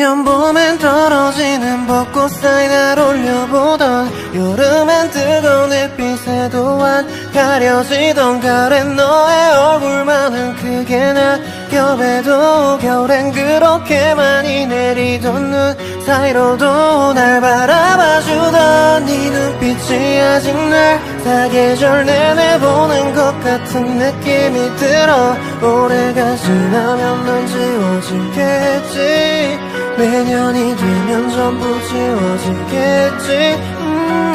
매년 봄엔 떨어지는 벚꽃 사이 날 올려보던 여름엔 뜨거운 햇빛에도 안 가려지던 가을엔 너의 얼굴만은 크게 낙엽에도 겨울엔 그렇게 많이 내리던 눈 사이로도 날 바라봐주던 네 눈빛이 아직 날 사계절 내내 보는 것 같은 느낌이 들어 올해가 지나면 넌 지워지겠지 매년이 되면 전부 지워지겠지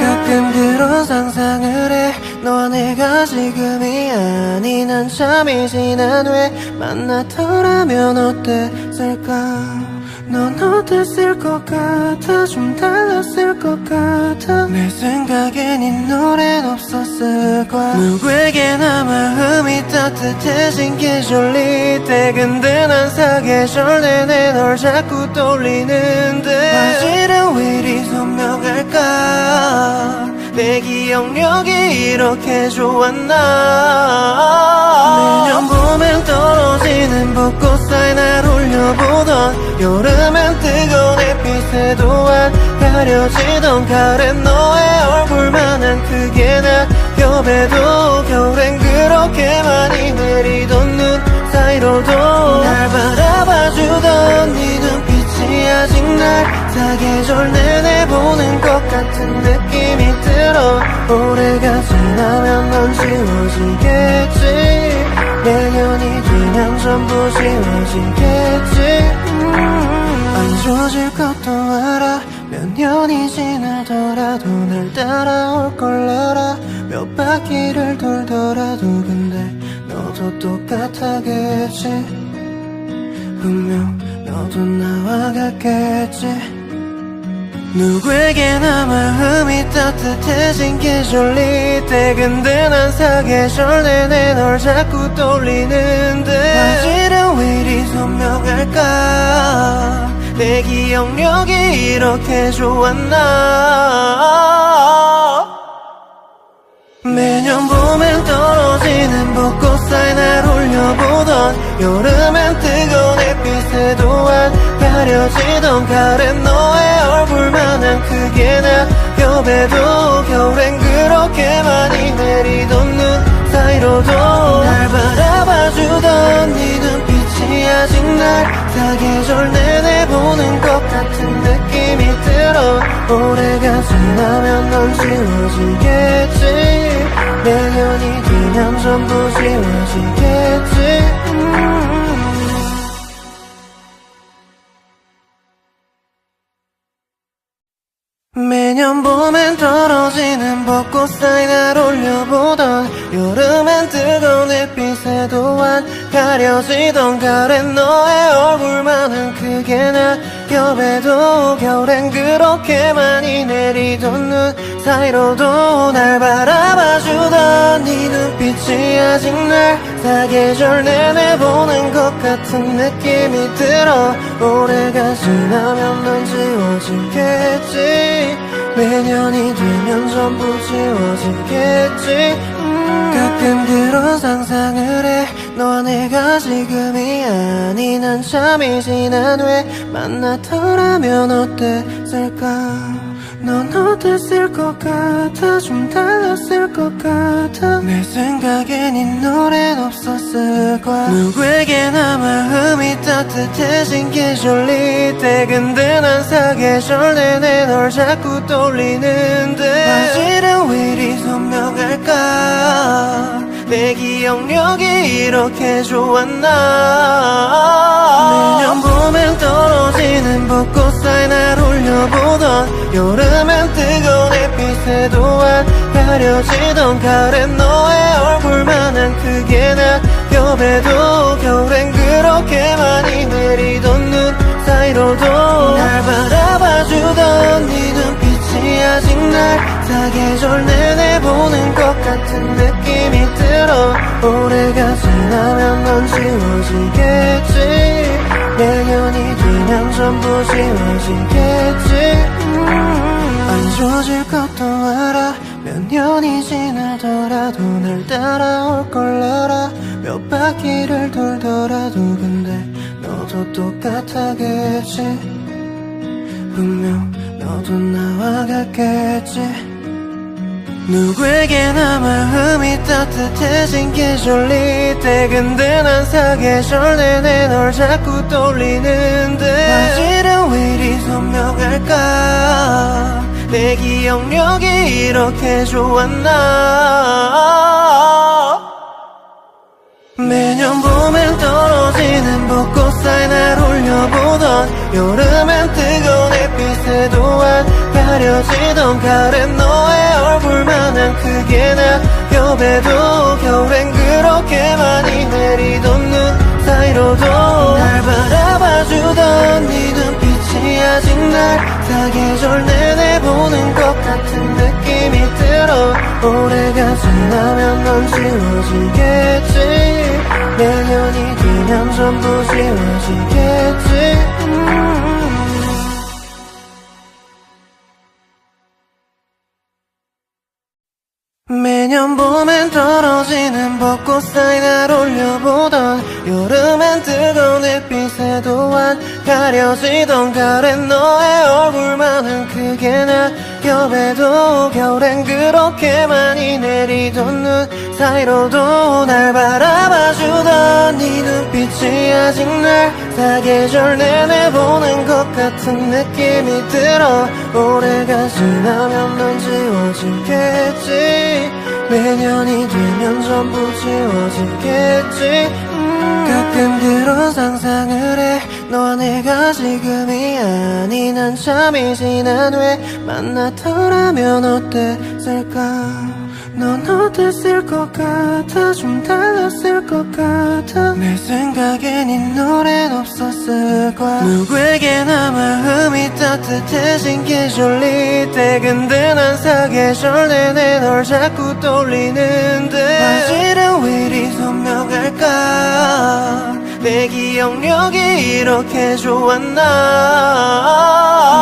가끔 그런 상상을 해 너와 내가 지금이 아닌 한참이 지난 후에 만났더라면 어땠을까 넌 어땠을 것 같아 좀 달랐을 것 같아 내 생각엔 이 노래는 없었을 거야 누구에게나 마음이 따뜻해진 계절일 때 근데 난 사계절 내내 널 자꾸 떠올리는데 사실은 왜 이리 선명할까 내 기억력이 이렇게 좋았나 매년 봄엔 떨어지는 벚꽃 사이 날 올려보던 여름엔 뜨거운 햇빛에도 안 가려지던 가을엔 너의 얼굴만한 크게 낙엽에도 겨울엔 그렇게 많이 내리던 눈 사이로도 날 바라봐주던 네 눈빛이 아직 날 사계절 내내 보는 것 같은 느낌이 들어 올해가 지나면 넌 지워지겠지 내년이 되면 전부 지워지겠지 안 좋아질 것도 알아 몇 년이 지나더라도 날 따라올 걸 알아 몇 바퀴를 돌더라도 근데 너도 똑같아겠지 분명 너도 나와 같겠지 누구에게나 마음이 따뜻해진 계절일 때 근데 난 사계절 내내 널 자꾸 떠올리는데 사실은 왜 이리 선명할까 내 기억력이 이렇게 좋았나 매년 봄엔 떨어지는 벚꽃 사이 날 올려보던 여름엔 뜨거운 햇빛에도 안 가려지던 가을엔 너의 얼굴만한 크게 낙엽에도 겨울엔 그렇게 많이 내리던 눈 사이로도 날 바라봐주던 네 눈빛이 아직 날 사계절 내내 보는 것 같은 느낌이 들어 올해가 지나면 넌 지워지겠지 내년이 되면 전부 지워지겠지 매년 봄엔 떨어지는 벚꽃 사이 날 올려보던 여름엔 뜨거운 햇빛에도 안 가려지던 가을엔 너의 얼굴만은 크게 낙엽에도 겨울엔 그렇게 많이 내리던 눈 사이로도 날 바라봐주던 네 눈빛이 아직 날 사계절 내내 보는 것 같은 느낌이 들어 올해가 지나면 넌 지워지겠지 매년이 되면 전부 지워지겠지 가끔 그런 상상을 해 너와 내가 지금이 아닌 한참이 지난 후에 만났더라면 어땠을까 넌 어땠을 것 같아 좀 달랐을 것 같아 내 생각엔 이 노래는 없었을 거야 누구에게나 마음이 따뜻해진 계절일 때 근데 난 사계절 내내 널 자꾸 떠올리는데 사실은 왜 이리 선명할까 내 기억력이 이렇게 좋았나 매년 봄엔 떨어지는 벚꽃 사이 날 올려보던 여름엔 뜨거운 햇빛에도 안 가려지던 가을엔 너의 얼굴만한 크게 낙엽에도 겨울엔 그렇게 많이 내리던 눈 사이로도 날 바라봐주던 네 눈빛이 아직 날 사계절 내내 보는 것 같은 느낌이 들어 올해가 지나면 넌 지워지겠지 내년이 되면 전부 지워지겠지 안 좋아질 것도 알아 몇 년이 지나더라도 날 따라올 걸 알아 몇 바퀴를 돌더라도 근데 너도 똑같아겠지 분명 너도 나와 같겠지. 누구에게나 마음이 따뜻해진 계절일 때 근데 난 사계절 내내 널 자꾸 떠올리는데 화질은 왜 이리 선명할까. 내 기억력이 이렇게 좋았나. 매년 봄엔 떨어지는 벚꽃 사이 날 올려보던 여름엔 뜨거운 햇빛에 또한 가려지던 가을엔 너의 얼굴만한 크게 낙엽에도 겨울엔 그렇게 많이 내리던 눈 사이로도 날 바라봐주던 네 눈빛이 아직 날 사계절 내내 보는 것 같은 느낌이 들어. 올해가 지나면 넌 지워지겠지. 내년이 되면 전부 지워지겠지. 매년 봄엔 떨어지는 벚꽃 사이 날 올려보던 여름엔 뜨거운 햇빛에 또한 가려지던 가을엔 너의 얼굴만한 크게 낙엽에도 겨울엔 그렇게 많이 내리던 눈 사이로도 날 바라봐주던 네 눈빛이 아직 날 사계절 내내 보는 것 같은 느낌이 들어. 올해가 지나면 넌 지워지겠지. 내년이 되면 전부 지워지겠지. 가끔 그런 상상을 해. 너와 내가 지금이 아닌 한참이 지난 후에 만났더라면 어땠을까. 넌 어땠을 것 같아. 좀 달랐을 것 같아. 내 생각엔 이 노래는 없었을 거야. 누구에게나 마음이 따뜻해진 계절일 때 근데 난 사계절 내내 널 자꾸 떠올리는데 화질은 왜 이리 선명할까. 내 기억력이 이렇게 좋았나.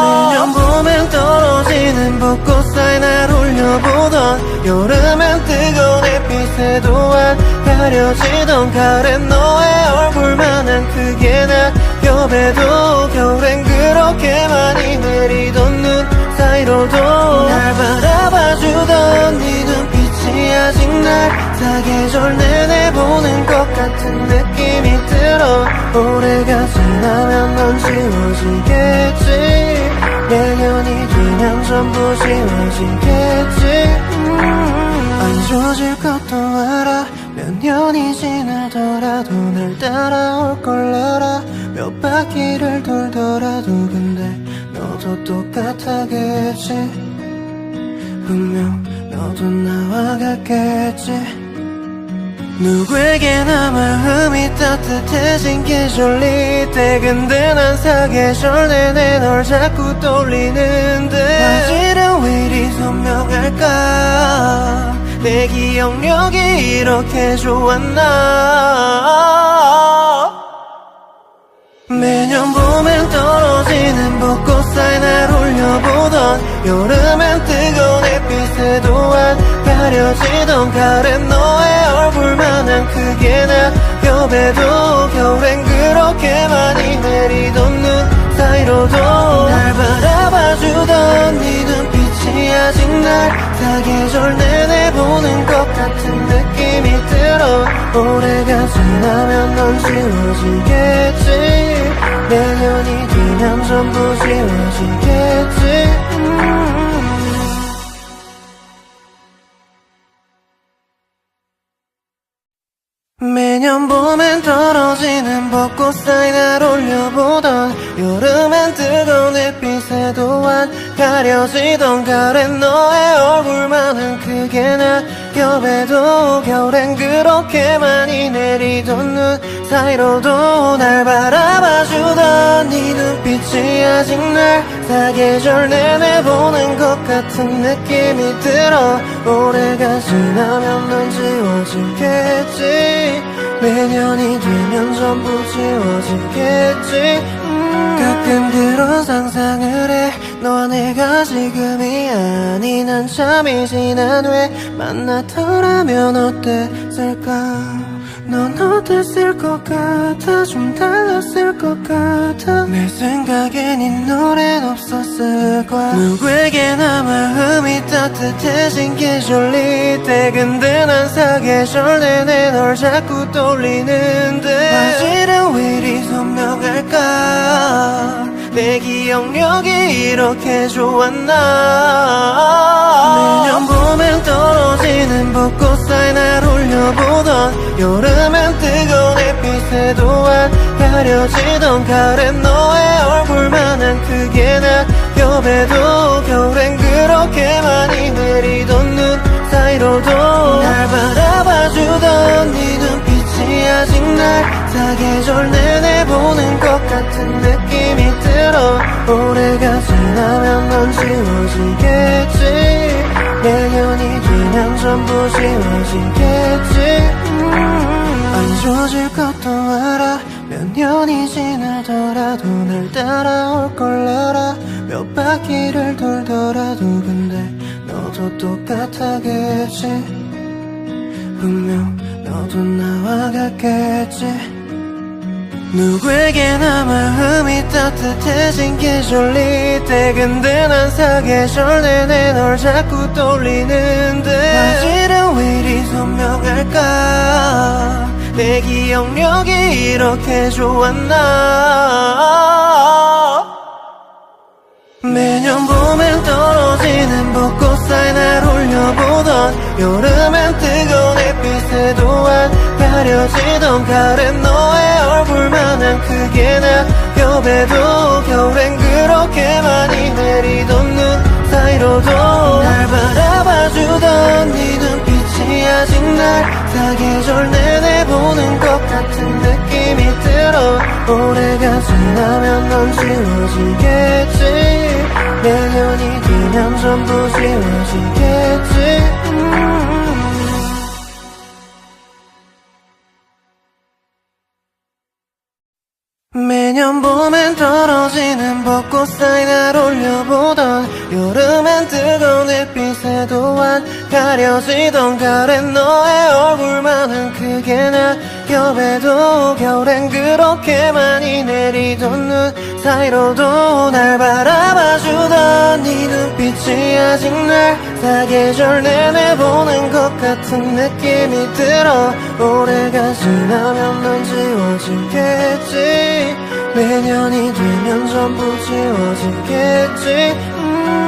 매년 봄엔 떨어지는 벚꽃 사이 날 올려보던 여름엔 뜨거운 햇빛에 또한 가려지던 가을엔 너의 얼굴만한 크게 낙엽에도 겨울엔 그렇게 많이 내리던 눈 사이로도 날 바라봐주던 네 눈빛이 아직 날 사계절 내내 보는 것 같은 느낌이 들어. 올해가 지나면 넌 지워지겠지. 내년이 되면 전부 지워지겠지. 안 좋아질 것도 알아. 몇 년이 지나더라도 날 따라올 걸 알아. 몇 바퀴를 돌더라도 근데 너도 똑같아겠지. 분명 너도 나와 같겠지. 누구에게나 마음이 따뜻해진 계절일 때 근데 난 사계절 내내 널 자꾸 떠올리는데 화질은 왜 이리 선명할까. 내 기억력이 이렇게 좋았나. 매년 봄엔 떨어지는 벚꽃 사이 날 올려보던 여름엔 뜨거운 햇빛에 또한 가려지던 가을엔 너의 얼굴만한 크게 낙엽에도 겨울엔 그렇게 많이 내리던 눈 사이로도 날 바라봐주던 네 눈빛이 아직 날 사계절 내내 보는 것 같은 느낌이 들어. 올해가 지나면 넌 지워지겠지. 내년이 되면 전부 지워지겠지. 매년 봄엔 떨어지는 벚꽃 사이 날 올려보던 여름엔 뜨거운 햇빛에 또한 가려지던 가을엔 너의 얼굴만한 크게 낙엽에도 겨울엔 그렇게 많이 내리던 눈 사이로도 날 바라봐주던 네 눈빛이 아직 날 사계절 내내 보는 것 같은 느낌이 들어. 올해가 지나면 넌 지워지겠지. 내년이 되면 전부 지워지겠지. 가끔 그런 상상을 해. 너와 내가 지금이 아닌 한참이 지난 후에 만났더라면 어땠을까. 넌 어땠을 것 같아. 좀 달랐을 것 같아. 내 생각엔 이 노래는 없었어. 없었을 거야. 누구에게나 마음이 따뜻해진 계절일 때 근데 난 사계절 내내 널 자꾸 떠올리는데 사실은 왜 이리 선명할까. 내 기억력이 이렇게 좋았나. 매년 봄엔 떨어지는 벚꽃 사이 날 올려보던 여름엔 뜨거운 햇빛에 또한 가려지던 가을엔 너의 얼굴만한 크게 낙엽에도 겨울엔 그렇게 많이 내리던 눈 사이로도 날 바라봐주던 네 눈빛이 아직 날 사계절 내내 보는 것 같은 느낌이 들어. 올해가 지나면 넌 지워지겠지. 내년이 되면 전부 지워지겠지. 안 좋아질 것도 알아. 몇 년이 지나더라도 날 따라올 걸 알아. 몇 바퀴를 돌더라도 근데 너도 똑같아겠지. 분명 너도 나와 같겠지. 누구에게나 마음이 따뜻해진 계절일 때 근데 난 사계절 내내 널 자꾸 떠올리는데 사실은 왜 이리 선명할까. 내 기억력이 이렇게 좋았나. 매년 봄엔 떨어지는 벚꽃 사이 날 올려보던 여름엔 뜨거운 햇빛에 또한 가려지던 가을엔 너의 얼굴만한 크게 낙엽에도 겨울엔 그렇게 많이 내리던 눈 사이로도 날 바라봐주던 네 눈빛이 아직 날 사계절 내내 보는 것 같은 느낌이 들어. 올해가 지나면 넌 지워지겠지. 내년이 되면 전부 지워지겠지. 매년 봄엔 떨어지는 벚꽃 사이 날 올려보던 여름엔 뜨거운 햇빛에 또한 가려지던 가을엔 너의 얼굴만한 크게 낙엽에도 겨울엔 그렇게 많이 내리던 눈 사이로도 날 바라봐주던 네 눈빛이 아직 날 사계절 내내 보는 것 같은 느낌이 들어. 올해가 지나면 넌 지워지겠지. 내년이 되면 전부 지워지겠지.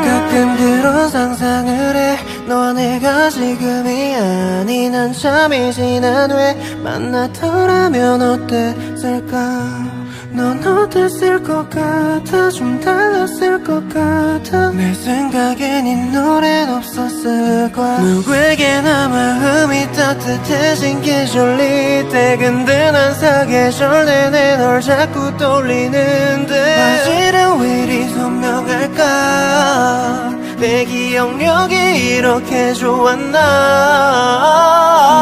가끔 그런 상상을 해. 너와 내가 지금이 아닌 한참이 지난 후에 만났더라면 어땠을까. 넌 어땠을 것 같아. 좀 달랐을 것 같아. 내 생각엔 이 노래는 없었을 거야. 누구에게나 마음이 따뜻해진 계절일 때 근데 난 사계절 내내 널 자꾸 떠올리는데 사실은 왜 이리 선명할까. 내 기억력이 이렇게 좋았나.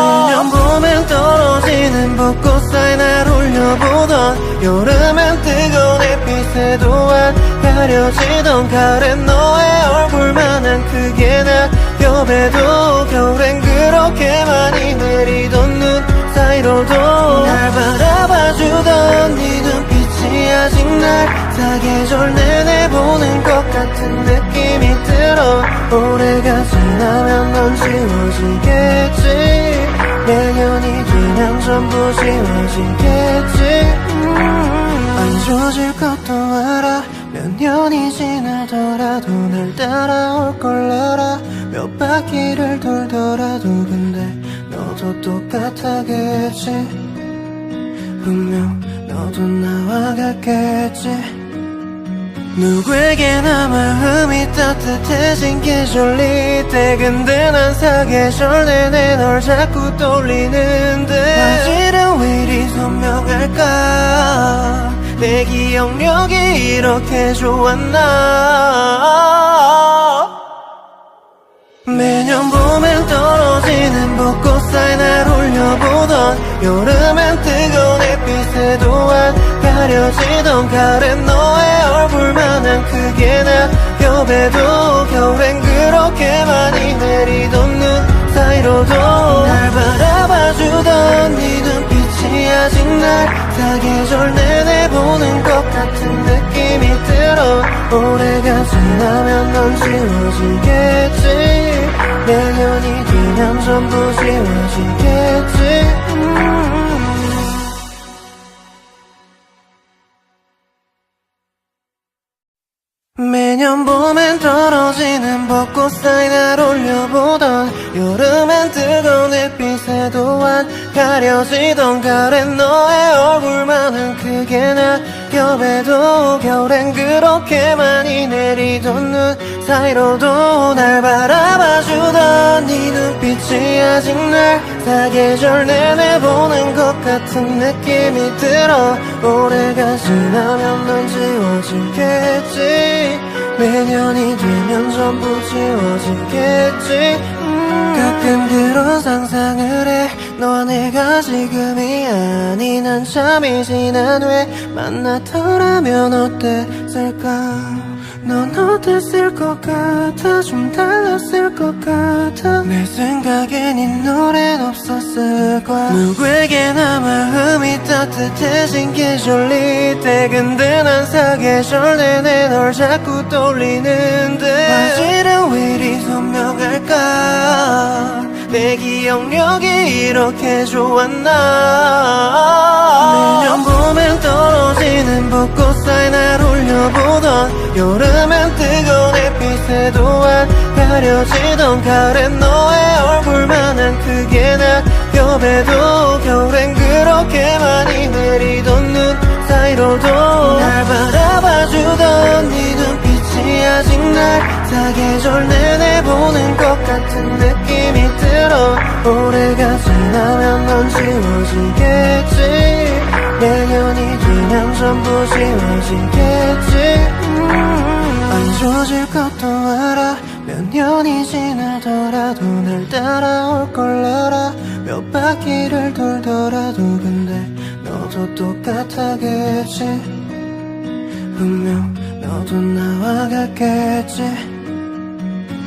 매년 봄엔 떨어지는 벚꽃 사이 날 올려보던 여름엔 뜨거운 햇빛에 또한 가려지던 가을엔 너의 얼굴만한 크게 낙엽에도 겨울엔 그렇게 많이 내리던 눈 사이로도 날 바라봐주던 네 눈빛이 아직 날 사계절 내내 보는 것 같은 느낌이 들어. 올해가 지나면 넌 지워지겠지. 내년이 되면 전부 지워지겠지. 안 좋아질 것도 알아. 몇 년이 지나더라도 날 따라올 걸 알아. 몇 바퀴를 돌더라도 근데 너도 똑같아겠지. 분명 너도 나와 같겠지. 누구에게나 마음이 따뜻해진 계절일 때 근데 난 사계절 내내 널 자꾸 떠올리는데 사실은 왜 이리 선명할까. 내 기억력이 이렇게 좋았나. 매년 봄엔 떨어지는 벚꽃 사이 날 올려보던 여름엔 뜨거운 햇빛에 또한 가려지던 가을엔 너의 얼굴만한 크게 낙엽에도 겨울엔 그렇게 많이 내리던 눈 사이로도 날 바라봐주던 네 눈빛이 아직 날 사계절 내내 보는 것 같은 느낌이 들어. 올해가 지나면 넌 지워지겠지. 내년이 되면 전부 지워지겠지. 매년 봄엔 떨어지는 벚꽃 사이 날 올려보던 여름엔 뜨거운 햇빛에 또한 가려지던 가을엔 너의 얼굴만은 크게 낙엽에도 겨울엔 그렇게 많이 내리던 눈 사이로도 날 바라봐주던 네 눈빛이 아직 날 사계절 내내 보는 것 같은 느낌이 들어. 올해가 지나면 넌 지워지겠지. 내년이 되면 전부 지워지겠지. 가끔 그런 상상을 해. 너와 내가 지금이 아닌 한참이 지난 후에 만났더라면 어땠을까. 넌 어땠을 것 같아. 좀 달랐을 것 같아. 내 생각엔 이 노래는 없었을 거야. 누구에게나 마음이 따뜻해진 계절이 때 근데 난 사계절 내내 널 자꾸 떠올리는데 사실은 왜 이리 선명할까. 내 기억력이 이렇게 좋았나. 매년 봄엔 떨어지는 벚꽃 사이 날 올려보던 여름엔 뜨거운 햇빛에 또한 가려지던 가을엔 너의 얼굴만한 크게 낙엽에도 겨울엔 그렇게 많이 내리던 눈 사이로도 날 바라봐주던 네 눈빛이 아직 날 사계절 내내 보는 것 같은 느낌이 들어. 올해가 지나면 넌 지워지겠지. 내년이 되면 전부 지워지겠지. 안 좋아질 것도 알아. 몇 년이 지나더라도 날 따라올 걸 알아. 몇 바퀴를 돌더라도 근데 너도 똑같아겠지. 분명 너도 나와 같겠지.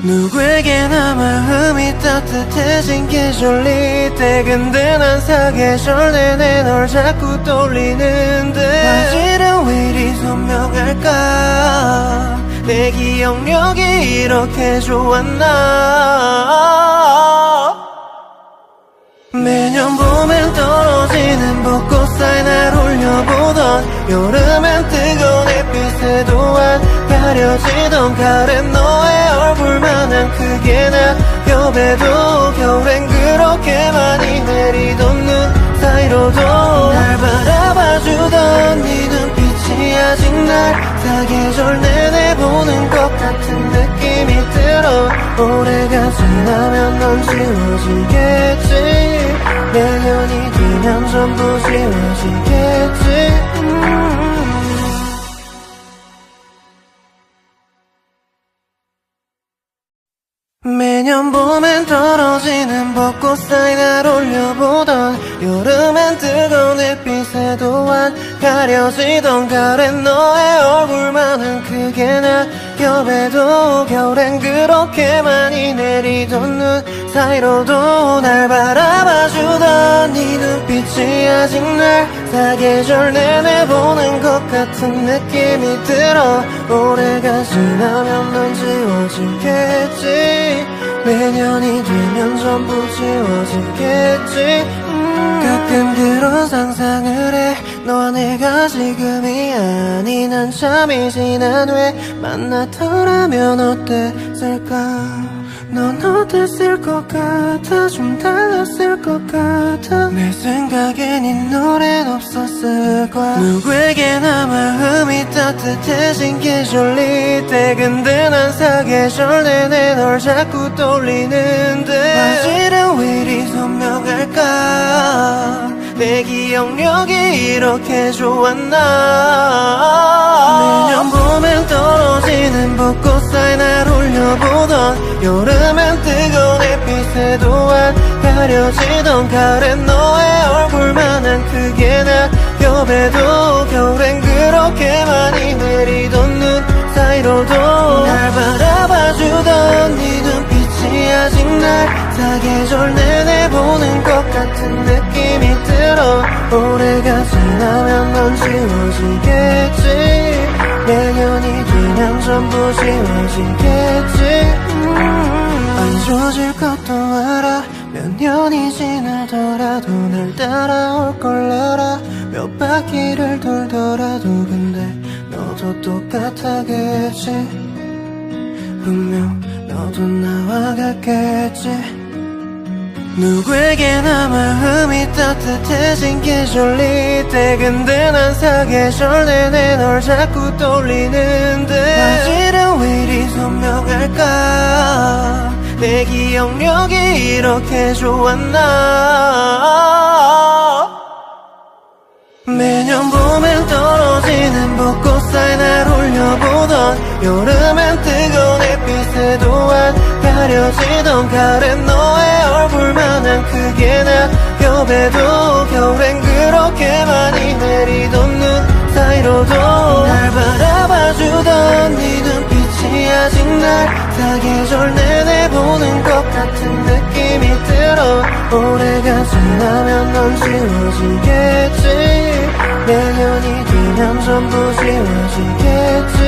누구에게나 마음이 따뜻해진 계절이 때 근데 난 사계절 내내 널 자꾸 떠올리는데 사실은 왜 이리 선명할까. 내 기억력이 이렇게 좋았나. 매년 봄엔 떨어지는 벚꽃 사이 날 올려보던 여름엔 뜨거운 햇빛에 또한 가려지던 가을엔 너의 얼굴만한 크게 낙엽에도 겨울엔 그렇게 많이 내리던 눈 사이로도 날 바라봐주던 네 눈빛이 아직 날 사계절 내내 보는 것 같은 느낌이 들어. 올해가 지나면 넌 지워지겠지. 내년이 되면 전부 지워지겠지. 매년 봄엔 떨어지는 벚꽃 사이 날 올려보던 여름엔 뜨거운 햇빛에 또한 가려지던 가을엔 너의 얼굴만한 크게 낙엽에도 겨울엔 그렇게 많이 내리던 눈 사이로도 날 바라봐주던 네 눈빛이 아직 날 사계절 내내 보는 것 같은 느낌이 들어. 올해가 지나면 넌 지워지겠지. 내년이 되면 전부 지워지겠지. 가끔 그런 상상을 해. 너와 내가 지금이 아닌 한참이 지난 후에 만났더라면 어땠을까. 넌 어땠을 것 같아. 좀 달랐을 것 같아. 내 생각엔 이 노래는 없었을 거야. 누구에게나 마음이 따뜻해진 계절이 때 근데 난 사계절 내내 널 자꾸 떠올리는데 사실은 왜 이리 선명할까. 내 기억력이 이렇게 좋았나. 매년 봄엔 떨어지는 벚꽃 사이 날 올려보던 여름엔 뜨거운 햇빛에 또한 가려지던 가을엔 너의 얼굴만한 크게 낙엽에도 겨울엔 그렇게 많이 내리던 눈 사이로도 날 바라봐주던 네 눈빛이 아직 날 사계절 내내 보는 것 같은 느낌이 들어. 올해가 지나면 넌 지워지겠지. 내년이 되면 지워지겠지. 안 좋아질 것도 알아. 몇 년이 지나더라도 날 따라올 걸 알아. 몇 바퀴를 돌더라도 근데 너도 똑같아겠지. 분명 너도 나와 같겠지. 누구에게나 마음이 따뜻해진 계절일 때 근데 난 사계절 내내 널 자꾸 떠올리는데 사실은 왜 이리 선명할까. 내 기억력이 이렇게 좋았나. 매년 봄엔 떨어지는 벚꽃 사이 날 올려보던 여름엔 뜨거운 햇빛에 또한 가려지던 가을엔 너의 얼굴만한 크게 낙엽에도 겨울엔 그렇게 많이 내리던 눈 사이로도 날 바라봐주던 네 눈빛이 아직 날 사계절 내내 보는 것 같은 느낌이 들어. 올해가 지나면 넌 지워지겠지. 내년이 되면 전부 지워지겠지.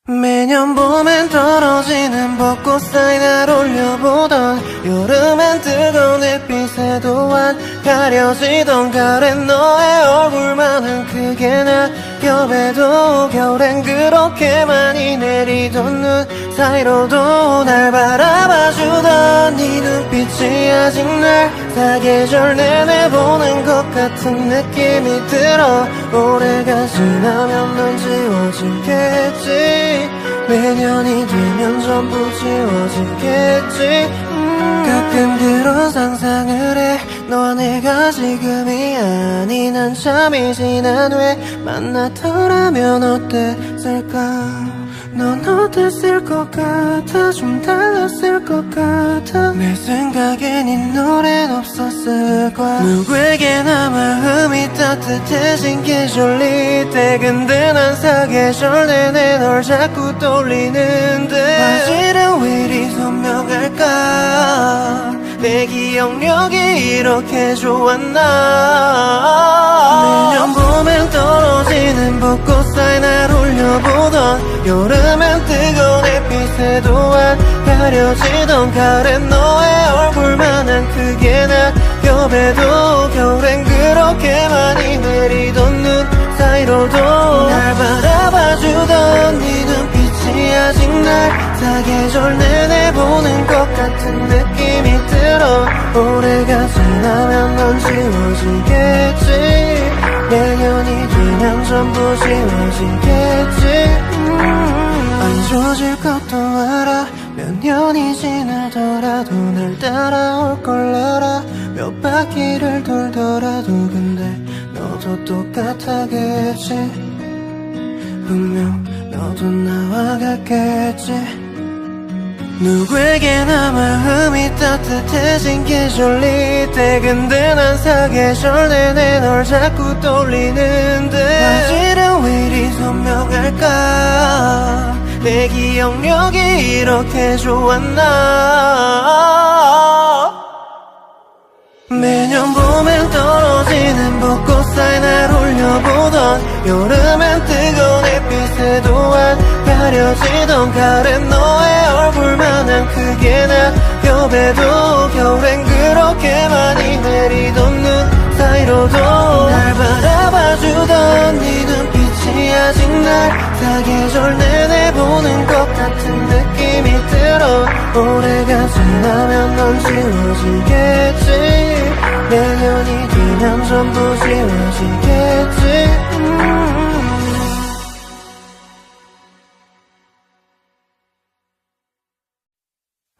매년 봄엔 떨어지는 벚꽃 사이 날 올려보던 여름엔 뜨거운 햇빛에 또한 가려지던 가을엔 너의 얼굴만한 크게 낙엽에도 겨울엔 그렇게 많이 내리던 눈 사이로도 날 바라봐주던 네 눈빛이 아직 날 사계절 내내 보는 것 같은 느낌이 들어. 올해가 지나면 넌 지워지겠지. 내년이 되면 전부 지워지겠지. 가끔 그런 상상을 해. 너와 내가 지금이 아닌 한참이 지난 후에 만났더라면 어땠을까. 넌 어땠을 것 같아. 좀 달랐을 것 같아. 내 생각엔 이 노래는 없었을 거야. 누구에게나 마음이 따뜻해진 계절일 때 근데 난 사계절 내내 널 자꾸 떠올리는데 사실은 왜 이리 선명할까. 내 기억력이 이렇게 좋았나. 매년 봄엔 떨어지는 벚꽃 사이 날 올려보던 여름엔 뜨거운 햇빛에 또한 가려지던 가을엔 너의 얼굴만한 크게 낙엽에도 겨울엔 그렇게 많이 내리던 눈 사이로도 날 바라봐주던 네 눈빛이 아직 날 사계절 내내 보는 것 같은 느낌이 들어. 올해가 지나면 넌 지워지겠지. 내년이 되면 전부 지워지겠지. 안 좋아질 것도 알아. 몇 년이 지나더라도 날 따라올 걸 알아. 몇 바퀴를 돌더라도 근데 너도 똑같아겠지. 분명 너도 나와 같겠지. 누구에게나 마음이 따뜻해진 계절일 때 근데 난 사계절 내내 널 자꾸 떠올리는데 사실은 왜 이리 선명할까. 내 기억력이 이렇게 좋았나. 매년 봄엔 떨어지는 벚꽃 사이 날 올려보던 여름엔 뜨거운 햇빛에 또한 가려지던 가을엔 너의 얼굴만한 크게 낙엽에도 겨울엔 그렇게 많이 내리던 눈 사이로도 날 바라봐주던 네 눈빛이 아직 날 사계절 내내 보는 것 같은 느낌이 들어. 올해가 지나면 넌 지워지겠지. 내년이 되면 전부 지워지겠지.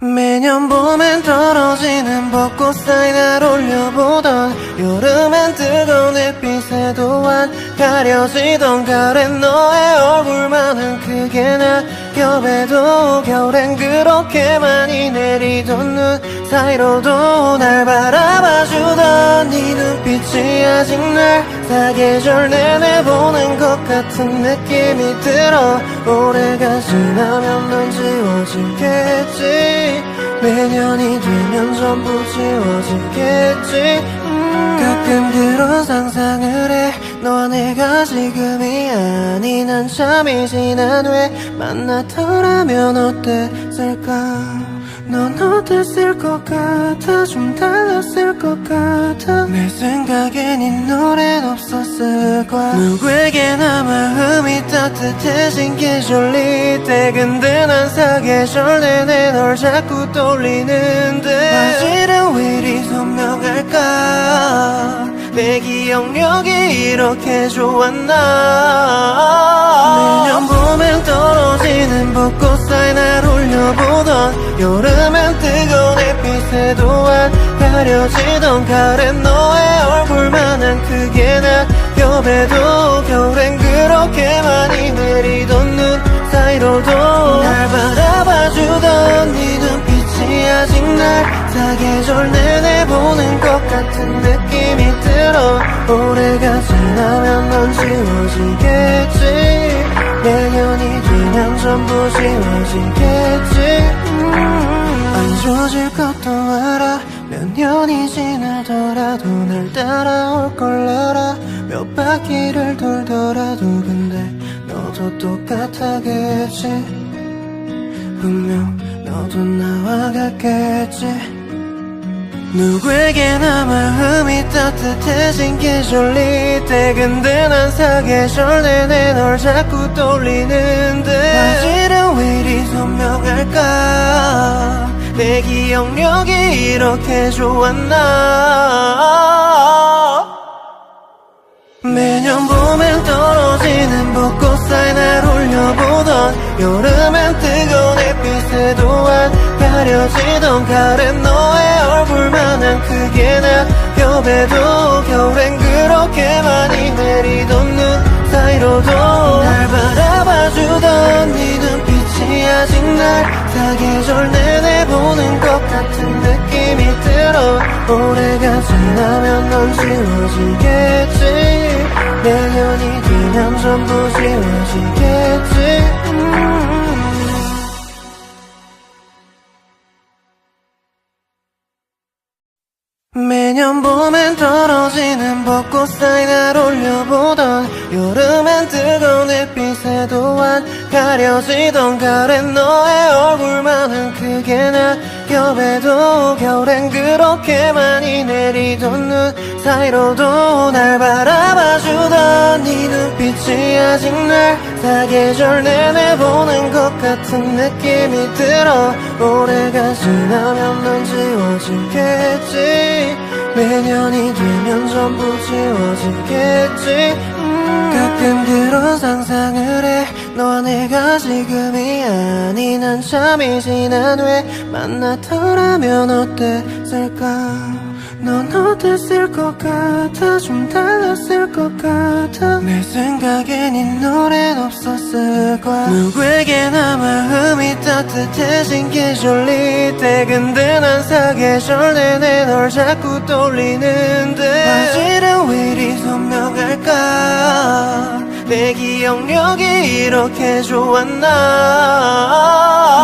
매년 봄엔 떨어지는 벚꽃 사이 날 올려보던 여름엔 뜨거운 햇빛에 또한 가려지던 가을엔 너의 얼굴만한 크게 낙엽에도 겨울엔 그렇게 많이 내리던 눈 사이로도 날 바라봐주던 네 눈빛이 아직 날 사계절 내내 보는 것 같은 느낌이 들어. 올해가 지나면 넌 지워지겠지. 내년이 되면 전부 지워지겠지. 가끔 그런 들어 상상을 해. 너와 내가 지금이 아닌 한참이 지난 후에 만났더라면 어땠을까. 넌 어땠을 것 같아. 좀 달랐을 것 같아. 내 생각엔 네 노래는 없었을 거야. 누구에게나 마음이 따뜻해진 계절일 때 근데 난 사계절 내내 널 자꾸 떠올리는데 사실은 왜 이리 선명할까. 내 기억력이 이렇게 좋았나. 매년 봄엔 떨어지는 벚꽃 사이 날 올려보던 여름엔 뜨거운 햇빛에 또한 가려지던 가을엔 너의 얼굴만한 크게 낙엽에도 겨울엔 그렇게 많이 내리던 눈 사이로도 날 바라봐주던 네 눈빛이 아직 날 사계절 내내 보는 것 같은 느낌이 들어. 올해가 지나면 넌 지워지겠지. 내년이 되면 전부 지워지겠지. 안 좋아질 것도 알아. 몇 년이 지나더라도 날 따라올 걸 알아. 몇 바퀴를 돌더라도 근데 너도 똑같아겠지. 분명 너도 나와 같겠지. 누구에게나 마음이 따뜻해진 계절일 때 근데 난 사계절 내내 널 자꾸 떠올리는데 사실은 왜 이리 선명할까. 내 기억력이 이렇게 좋았나. 매년 봄엔 떨어지는 벚꽃 사이 날 올려보던 여름엔 뜨거운 햇빛에 또한 가려지던 가을엔 너의 얼굴만한 크게 낙엽에도 겨울엔 그렇게 많이 내리던 눈 사이로도 날 바라봐주던 네 눈빛이 아직 날 사계절 내내 보는 것 같은 느낌이 들어. 올해가 지나면 넌 지워지겠지. 내년이 되면 전부 지워지겠지. 매년 봄엔 떨어지는 벚꽃 사이 날 올려보던 여름엔 뜨거운 햇빛에 또한 가려지던 가을엔 너의 얼굴만한 크게 낙엽에도 겨울엔 그렇게 많이 내리던 눈 사이로도 날 바라봐주던 네 눈빛이 아직 날 사계절 내내 보는 것 같은 느낌이 들어. 올해가 지나면 넌 지워지겠지. 내년이 되면 전부 지워지겠지. 가끔 그런 상상을 해. 너와 내가 지금이 아닌 한참이 지난 후에 만났더라면 어땠을까. 넌 어땠을 것 같아. 좀 달랐을 것 같아. 내 생각엔 네 노래는 없었을 거야. 누구에게나 마음이 따뜻해진 계절일 때 근데 난 사계절 내내 널 자꾸 떠올리는데 사실은 왜 이리 선명할까. 내 기억력이 이렇게 좋았나.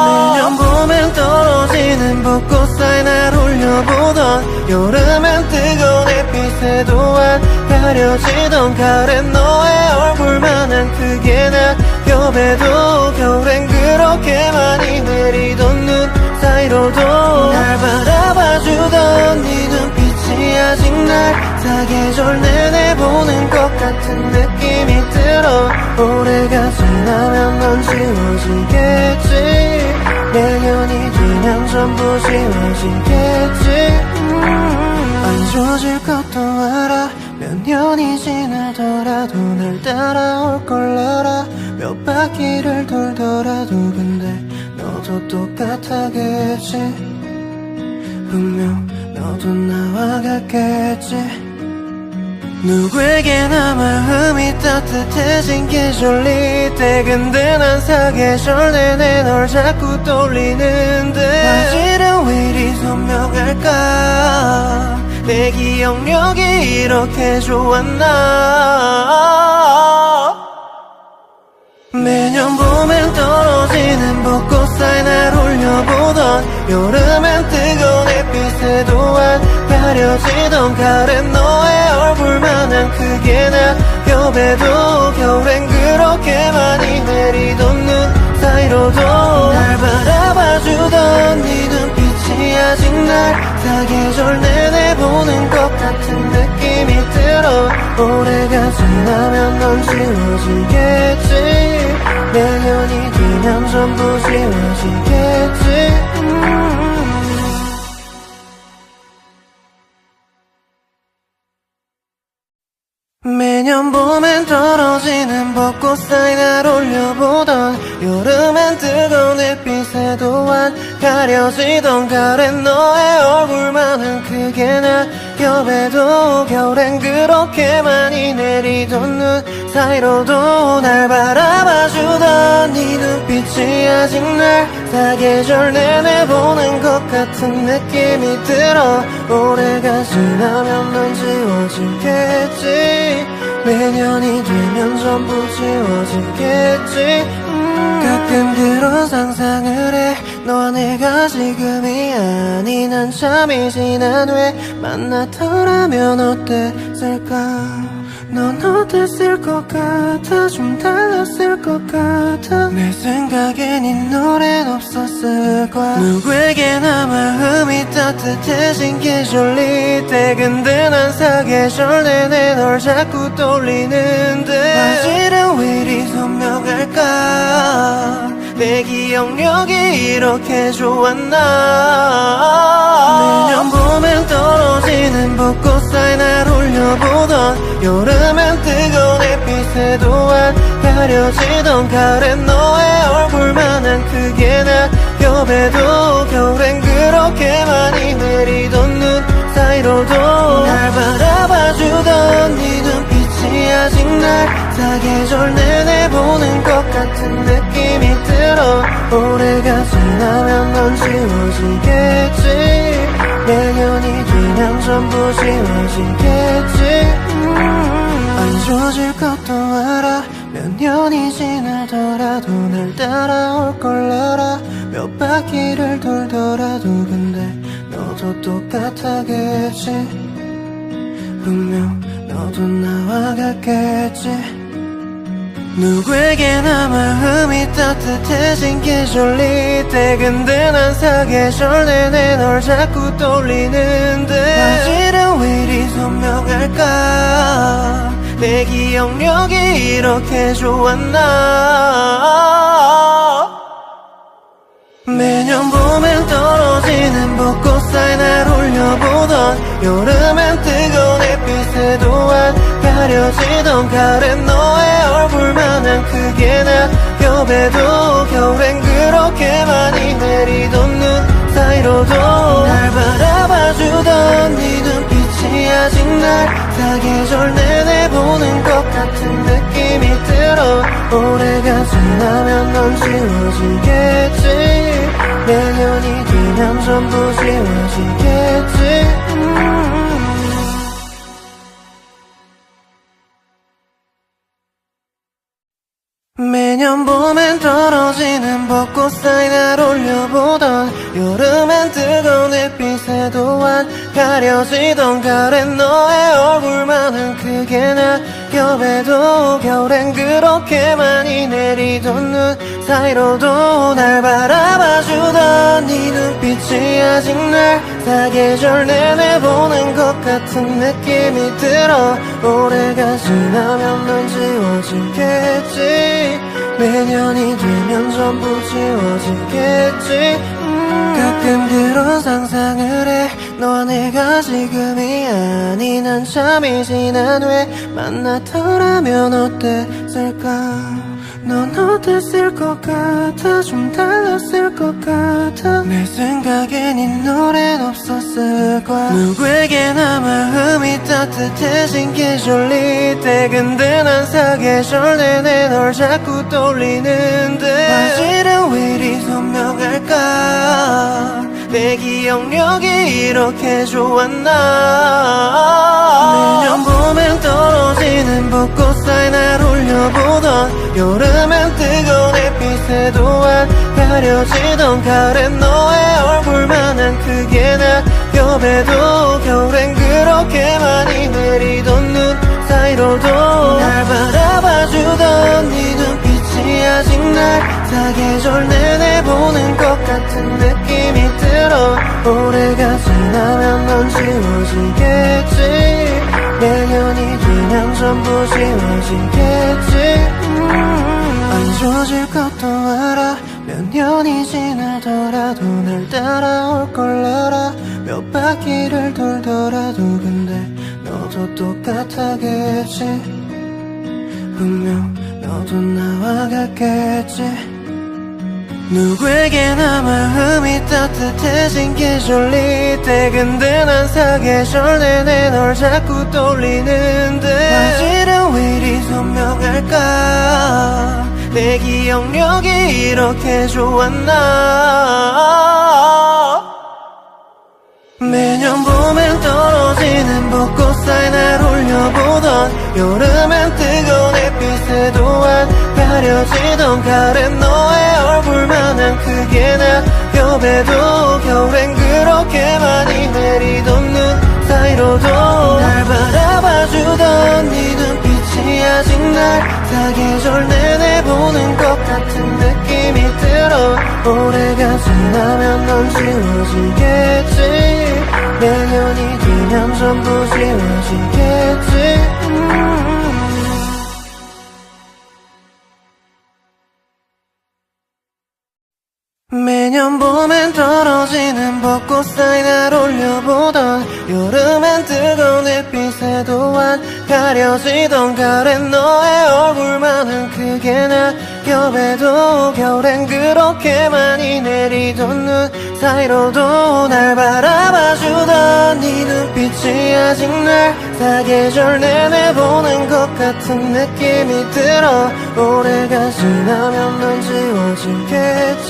매년 봄엔 떨어지는 벚꽃 사이 날 올려보던 여름엔 뜨거운 햇빛에 또한 가려지던 가을엔 너의 얼굴만한 크게 낙엽에도 겨울엔 그렇게 많이 내리던 눈 사이로도 날 바라봐주던 네 눈빛이 아직 날 사계절 내내 보는 것 같은 느낌이 들어. 올해가 지나면 넌 지워지겠지. 내년이 되면 전부 지워지겠지. 안 좋아질 것도 알아. 몇 년이 지나더라도 날 따라올 걸 알아. 몇 바퀴를 돌더라도 근데 너도 똑같아겠지. 분명 너도 나와 같겠지. 누구에게나 마음이 따뜻해진 계절일 때 근데 난 사계절 내내 널 자꾸 떠올리는데 사실은 왜 이리 선명할까. 내 기억력이 이렇게 좋았나. 매년 봄엔 떨어지는 벚꽃 사이 날 올려보던 여름엔 뜨거운 햇빛에 또한 가려지던 가을엔 너의 얼굴만한 크게 낙엽에도 겨울엔 그렇게 많이 내리던 눈 사이로도 날 바라봐주던 네 눈빛이 아직 날 사계절 내내 보는 것 같은 느낌이 들어 올해가 지나면 넌 지워지겠지 내년이 되면 전부 지워지겠지 매년 봄엔 떨어지는 벚꽃 사이 날 올려보던 여름엔 뜨거운 햇빛에도 안 가려지던 가을엔 너의 얼굴만은 크게 낙엽에도 겨울엔 그렇게 많이 내리던 눈 사이로도 날 바라봐주던 네 눈빛이 아직 날 사계절 내내 보는 것 같은 느낌이 들어 올해가 지나면 넌 지워지겠지 내년이 되면 전부 지워지겠지 가끔 그런 상상을 해 너와 내가 지금이 아닌 한참이 지난 후에 만났더라면 어땠을까 넌 어땠을 것 같아 좀 달랐을 것 같아 내 생각엔 이 노래는 없었을 거야 누구에게나 마음이 따뜻해진 계절이 때 근데 난 사계절 내내 널 자꾸 떠올리는데 사실은 왜 이리 선명할까 내 기억력이 이렇게 좋았나 매년 봄엔 떨어지는 벚꽃 사이 날 올려보던 여름엔 뜨거운 햇빛에도 안 가려지던 가을엔 너의 얼굴만한 크게 낙엽에도 겨울엔 그렇게 많이 내리던 눈 사이로도 날 바라봐주던 네 눈빛이 아직 날 사계절 내내 보는 것 같은 느낌이 들어 올해가 지나면 넌 지워지겠지 내년이 되면 전부 지워지겠지 안 좋아질 것도 알아 몇 년이 지나더라도 날 따라올 걸 알아 몇 바퀴를 돌더라도 근데 너도 똑같아겠지 분명 너도 나와 같겠지 누구에게나 마음이 따뜻해진 계절이 때 근데 난 사계절 내내 널 자꾸 떠올리는데 사실은 왜 이리 선명할까 내 기억력이 이렇게 좋았나 매년 봄엔 떨어지는 벚꽃 사이 날 올려보던 여름엔 뜨거운 햇빛에도 안 가려지던 가을엔 너의 얼굴만한 크게 낙엽에도 겨울엔 그렇게 많이 내리던 눈 사이로도 날 바라봐주던 네 눈빛이 아직 날 사계절 내내 보는 것 같은 느낌이 들어 올해가 지나면 넌 지워지겠지 내년이 되면 전부 지워지겠지 매년 봄엔 떨어지는 벚꽃 사이 날 올려보던 여름엔 뜨거운 햇빛에도 안 가려지던 가을엔 너의 얼굴만은 크게 낙엽에도 겨울엔 그렇게 많이 내리던 눈 사이로도 날 바라봐주던 네 눈빛이 아직 날 사계절 내내 보는 것 같은 느낌이 들어 올해가 지나면 넌 지워지겠지 내년이 되면 전부 지워지겠지 가끔 그런 상상을 해 너와 내가 지금이 아닌 한참이 지난 후에 만났더라면 어땠을까 넌 어땠을 것 같아 좀 달랐을 것 같아 내 생각엔 이 노래는 없었을 거야 누구에게나 마음이 따뜻해진 계절이 때 근데 난 사계절 내내 널 자꾸 떠올리는데 사실은 왜 이리 선명할까 내 기억력이 이렇게 좋았나 매년 봄엔 떨어지는 벚꽃 사이 날 올려보던 여름엔 뜨거운 햇빛에도 안 가려지던 가을엔 너의 얼굴만한 크게 낙엽에도 겨울엔 그렇게 많이 내리던 사계절 내내 보는 것 같은 느낌이 들어 올해가 지나면 넌 지워지겠지 내년이 되면 전부 지워지겠지 안 좋아질 것도 알아 몇 년이 지나더라도 날 따라올 걸 알아 몇 바퀴를 돌더라도 근데 너도 똑같아겠지 분명 너도 나와 같겠지 누구에게나 마음이 따뜻해진 계절일 때 근데 난 사계절 내내 널 자꾸 떠올리는데 화질은 왜 이리 선명할까 내 기억력이 이렇게 좋았나 매년 봄엔 떨어지는 벚꽃 사이 날 올려보던 여름엔 뜨거운 햇빛에도 안 가려지던 가을엔 너의 얼굴만한 크게 낙엽에도 겨울엔 그렇게 많이 내리던 눈 사이로도 날 바라봐주던 네 눈빛이 아직 날 사계절 내내 보는 것 같은 느낌이 들어 올해가 지나면 넌 지워지겠지 내년이 되면 전부 지워지겠지 매년 봄엔 떨어지는 벚꽃 사이 날 올려보던 여름엔 뜨거운 햇빛에도 안 가려지던 가을엔 너의 얼굴만한 크게 낙엽에도 겨울엔 그렇게 많이 내리던 눈 사이로도 날 바라봐주던 네 눈빛이 아직 날 사계절 내내 보는 것 같은 느낌이 들어 올해가 지나면 넌 지워지겠지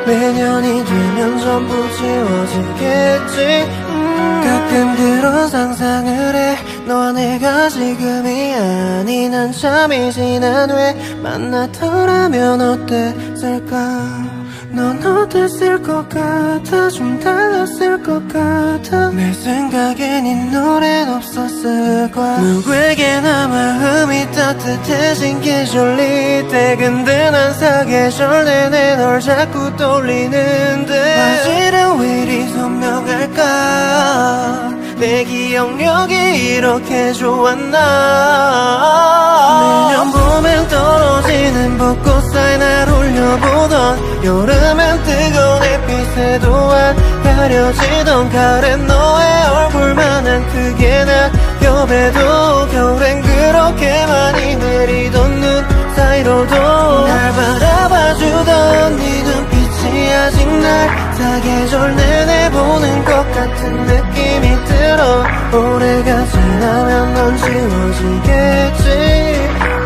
내년이 되면 전부 지워지겠지 가끔 그런 상상을 해 너와 내가 지금이 아닌 한참이 지난 후에 만났더라면 어땠을까 넌 어땠을 것 같아 좀 달랐을 것 같아 내 생각엔 이 노래는 없었을 거야 누구에게나 마음이 따뜻해진 계절일 때 근데 난 사계절 내내 널 자꾸 떠올리는데 화질은 왜 이리 선명할까 내 기억력이 이렇게 좋았나 매년 봄엔 떨어지는 벚꽃 사이 날 올려보던 여름엔 뜨거운 햇빛에도 안 가려지던 가을엔 너의 얼굴만한 크게 낙엽에도 겨울엔 그렇게 많이 내리던 눈 사이로도 날 바라봐주던 네 눈빛이 아직 날 사계절 내내 보는 것 같은 느낌이 들어 올해가 지나면 넌 지워지겠지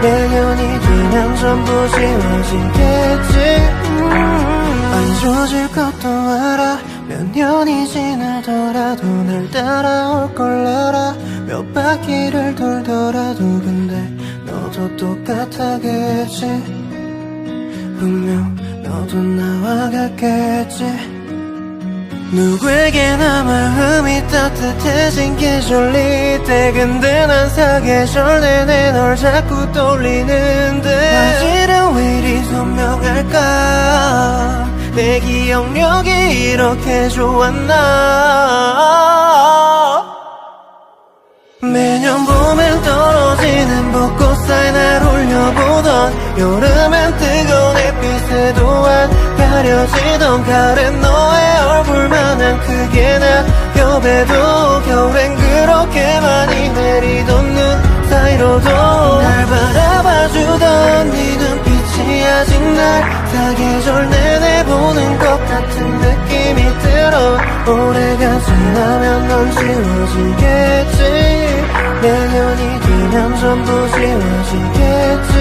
내년이 되면 전부 지워지겠지 안 좋아질 것도 알아 몇 년이 지나더라도 날 따라올 걸 알아 몇 바퀴를 돌더라도 근데 너도 똑같아겠지 분명 너도 나와 같겠지 누구에게나 마음이 따뜻해진 계절일 때 근데 난 사계절 내내 널 자꾸 떠올리는데 화질은 왜 이리 선명할까 내 기억력이 이렇게 좋았나 매년 봄엔 떨어지는 벚꽃 사이 날 올려보던 여름엔 뜨거운 햇빛에도 안 가려지던 가을엔 너의 얼굴만한 크게 낙엽에도 겨울엔 그렇게 많이 내리던 눈 사이로도 날 바라봐주던 네 눈빛이 아직 날 사계절 내내 보는 것 같은 느낌이 들어 올해가 지나면 넌 지워지겠지 내년이 되면 전부 지워지겠지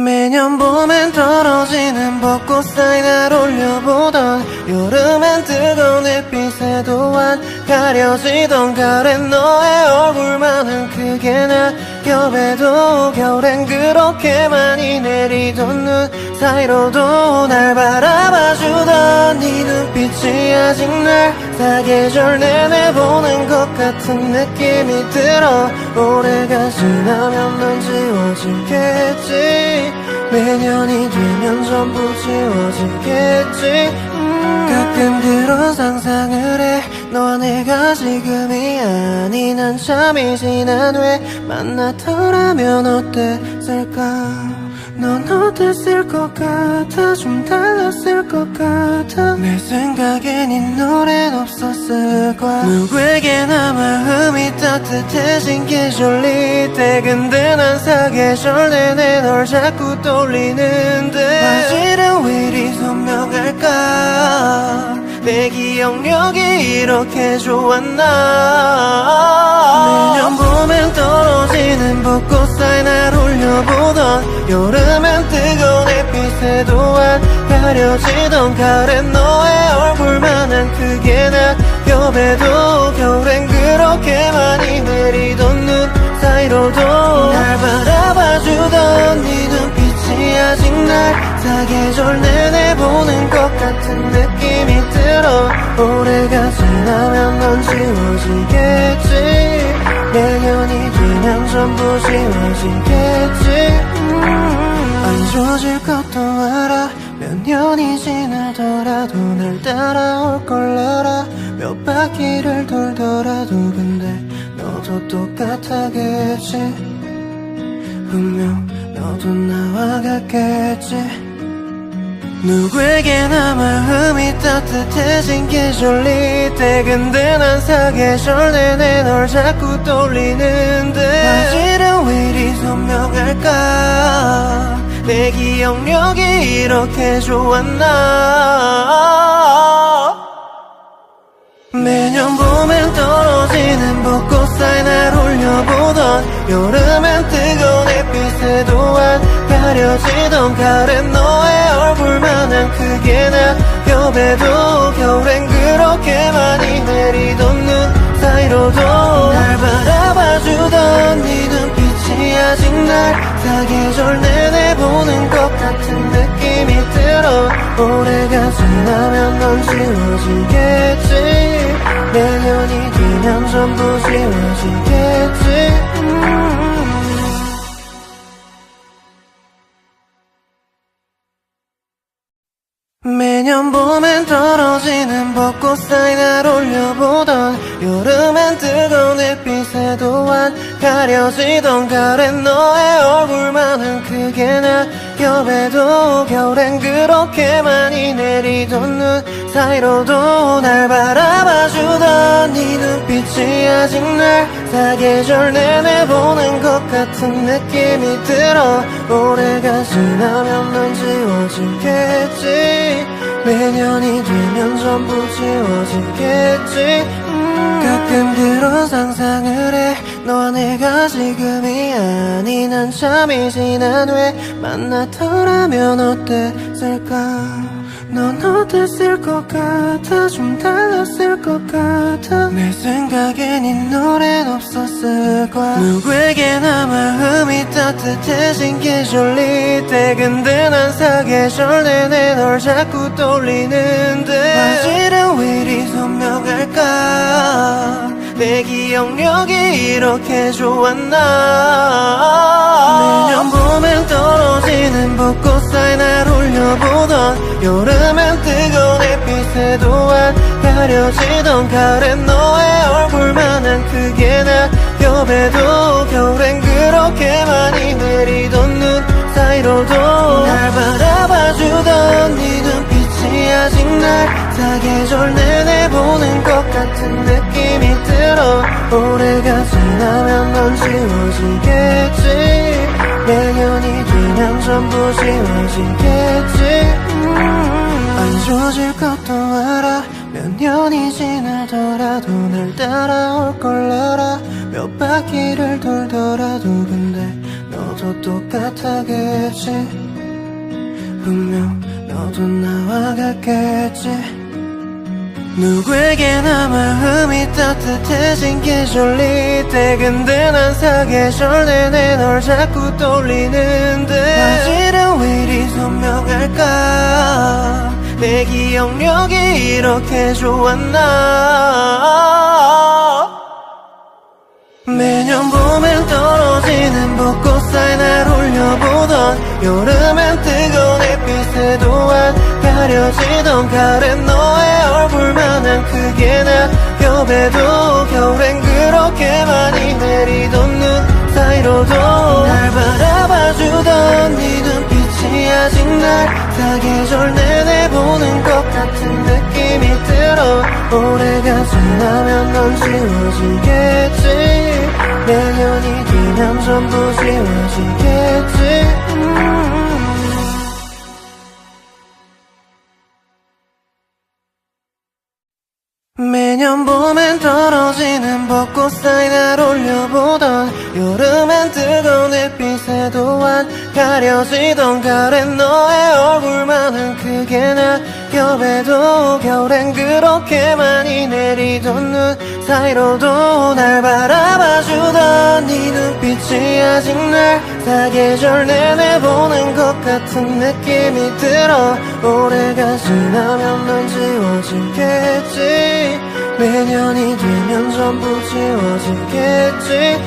매년 봄엔 떨어지는 벚꽃 사이 날 올려보던 여름엔 뜨거운 햇빛에도 안 가려지던 가을엔 너의 얼굴만한 크게 낙엽에도 겨울엔 그렇게 많이 내리던 눈 사이로도 날 바라봐주던 네 눈빛이 아직 날 사계절 내내 보는 것 같은 느낌이 들어. 올해가 지나면 넌 지워지겠지. 내년이 되면 전부 지워지겠지. 가끔 그런 상상을 해. 너와 내가 지금이 아닌 한참이 지난 후에 만났더라면 어땠을까. 넌 어땠을 것 같아. 좀 달랐을 것 같아. 내 생각엔 이 노래는 없었을 거야. 누구에게나 마음이 따뜻해진 계절일 때 근데 난 사계절 내내 널 자꾸 떠올리는데 사실은 왜 이리 선명할까. 내 기억력이 이렇게 좋았나. 매년 봄엔 떨어지는 벚꽃 사이 날 올려보던 여름엔 뜨거운 햇빛에 또한 가려지던 가을엔 너의 얼굴만한 크게 낙엽에도 겨울엔 그렇게 많이 내리던 눈 사이로도 날 바라봐주던 네 눈빛이 아직 날 사계절 내내 보는 것 같은 느낌이 들어. 올해가 지나면 넌 지워지겠지. 내년이 되면 전부 지워지겠지. 안 좋아질 것도 알아. 몇 년이 지나더라도 날 따라올 걸 알아. 몇 바퀴를 돌더라도 근데 너도 똑같아겠지. 분명 너도 나와 같겠지. 누구에게나 마음이 따뜻해진 계절일 때 근데 난 사계절 내내 널 자꾸 떠올리는데 사실은 왜 이리 선명할까. 내 기억력이 이렇게 좋았나. 매년 봄엔 떨어지는 벚꽃 사이 날 올려보던 여름엔 뜨거운 햇빛에 또한 가려지던 가을엔 너의 얼굴만한 크게 낙엽에도 겨울엔 그렇게 많이 내리던 눈 사이로도 날 바라봐주던 네 눈빛이 아직 날 사계절 내내 보는 것 같은 느낌이 들어. 올해가 지나면 넌 지워지겠지. 내년이 되면 전부 지워지겠지. 매년 봄엔 떨어지는 벚꽃 사이 날 올려보던 여름엔 뜨거운 햇빛에 또한 가려지던 가을엔 너의 얼굴만한 크게 낙엽에도 겨울엔 그렇게 많이 내리던 눈 사이로도 날 바라봐주던 네 눈빛이 아직 날 사계절 내내 보는 것 같은 느낌이 들어. 올해가 지나면 넌 지워지겠지. 내년이 되면 전부 지워지겠지. 가끔 그런 상상을 해. 너와 내가 지금이 아닌 한참이 지난 후에 만났더라면 어땠을까. 넌 어땠을 것 같아. 좀 달랐을 것 같아. 내 생각엔 이 노래는 없었을 거야. 누구에게나 마음이 따뜻해진 계절일 때 근데 난 사계절 내내 널 자꾸 떠올리는데 사실은 왜 이리 선명할까. 내 기억력이 이렇게 좋았나. 매년 봄엔 떨어지는 벚꽃 사이 날 올려보던 여름엔 뜨거운 햇빛에 또한 가려지던 가을엔 너의 얼굴만한 크게 낙엽에도 겨울엔 그렇게 많이 내리던 눈 사이로도 날 바라봐주던 네 눈빛이 아직 날 사계절 내내 보는 것 같은 느낌이 들어. 올해가 지나면 넌 지워지겠지. 내년이 되면 전부 지워지겠지. 안 좋아질 것도 알아. 몇 년이 지나더라도 날 따라올 걸 알아. 몇 바퀴를 돌더라도 근데 너도 똑같아겠지. 분명 너도 나와 같겠지. 누구에게나 마음이 따뜻해진 계절일 때 근데 난 사계절 내내 널 자꾸 떠올리는데 사실은 왜 이리 선명할까. 내 기억력이 이렇게 좋았나. 매년 봄엔 떨어지는 벚꽃 사이 날 올려보던 여름엔 뜨거운 햇빛에도 안 가려지던 가을엔 너의 얼굴만한 크게 낙엽에도 겨울엔 그렇게 많이 내리던 눈 사이로도 날 바라봐주던 네 눈빛이 아직 날 사계절 내내 보는 것 같은 느낌이 들어. 올해가 지나면 넌 지워지겠지. 내년이 되면 전부 지워지겠지. 매년 봄엔 떨어지는 벚꽃 사이 날 올려보던 여름엔 뜨거운 햇빛에도 안 가려지던 가을엔 너의 얼굴만한 크게 낙엽에도 겨울엔 그렇게 많이 내리던 눈 사이로도 날 바라봐주던 네 눈빛이 아직 날 사계절 내내 보는 것 같은 느낌이 들어. 올해가 지나면 넌 지워지겠지. 내년이 되면 전부 지워지겠지.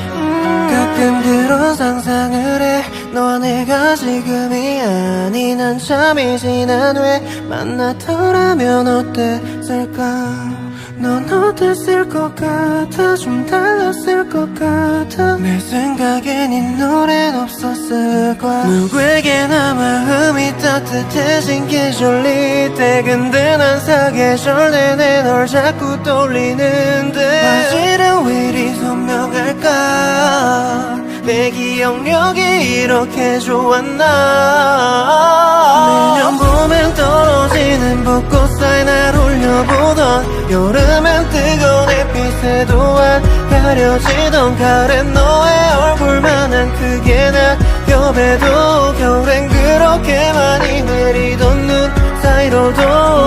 가끔 그런 상상을 해. 너와 내가 지금이 아닌 한참이 지난 후에 만났더라면 어땠을까. 넌 어땠을 것 같아. 좀 달랐을 것 같아. 내 생각엔 이 노래는 없었을 거야. 누구에게나 마음이 따뜻해진 계절일 때 근데 난 사계절 내내 널 자꾸 떠올리는데 사실은 왜 이리 선명할까. 내 기억력이 이렇게 좋았나. 매년 봄엔 떨어지는 벚꽃 사이 날 올려보던 여름엔 뜨거운 햇빛에도 안 가려지던 가을엔 너의 얼굴만한 크게 낙엽에도 겨울엔 그렇게 많이 내리던 눈 사이로도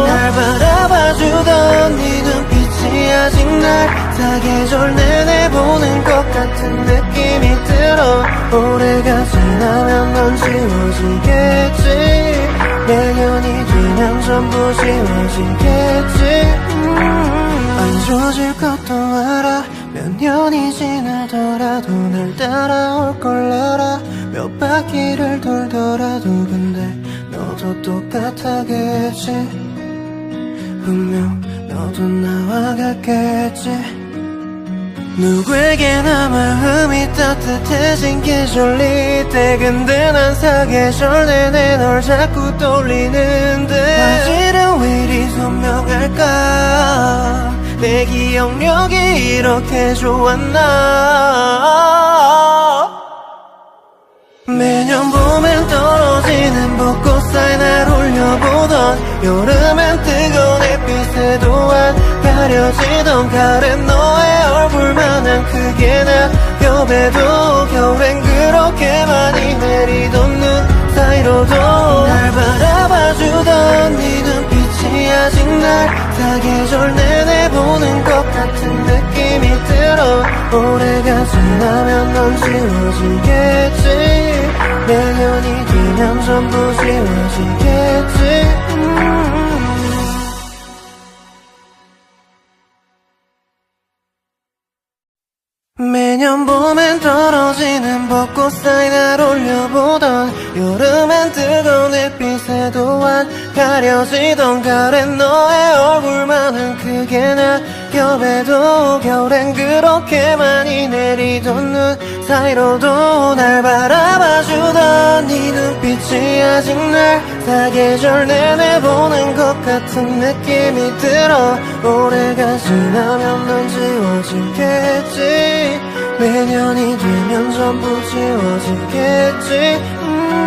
날 바라봐주던 네 눈빛이 아직 날 사계절 내내 보는 것 같은 느낌이 들어. 올해가 지나면 넌 지워지겠지. 내년이 되면 전부 지워지겠지. 안 좋아질 것도 알아. 몇 년이 지나더라도 날 따라올 걸 알아. 몇 바퀴를 돌더라도 근데 너도 똑같아겠지. 분명 너도 나와 같겠지. 누구에게나 마음이 따뜻해진 계절일 때 근데 난 사계절 내내 널 자꾸 떠올리는데 사실은 왜 이리 선명할까. 내 기억력이 이렇게 좋았나. 매년 봄엔 떨어지는 벚꽃 사이 날 올려보던 여름엔 뜨거운 햇빛에도 안 가려지던 가을엔 너의 얼굴만한 크게 낙엽에도 겨울엔 그렇게 많이 내리던 눈 사이로도 날 바라봐주던 네 눈빛이 아직 날 사계절 내내 보는 것 같은 느낌이 들어. 올해가 지나면 넌 지워지겠지. 내년이 되면 전부 지워지겠지. 매년 봄엔 떨어지는 벚꽃 사이 날 올려보던 여름엔 뜨거운 햇빛에도 안 가려지던 가을엔 너의 얼굴만한 크게 낙엽에도 겨울엔 그렇게 많이 내리던 눈 사이로도 날 바라봐주던 네 눈빛이 아직 날 사계절 내내 보는 것 같은 느낌이 들어. 올해가 지나면 넌 지워지겠지. 내년이 되면 전부 지워지겠지.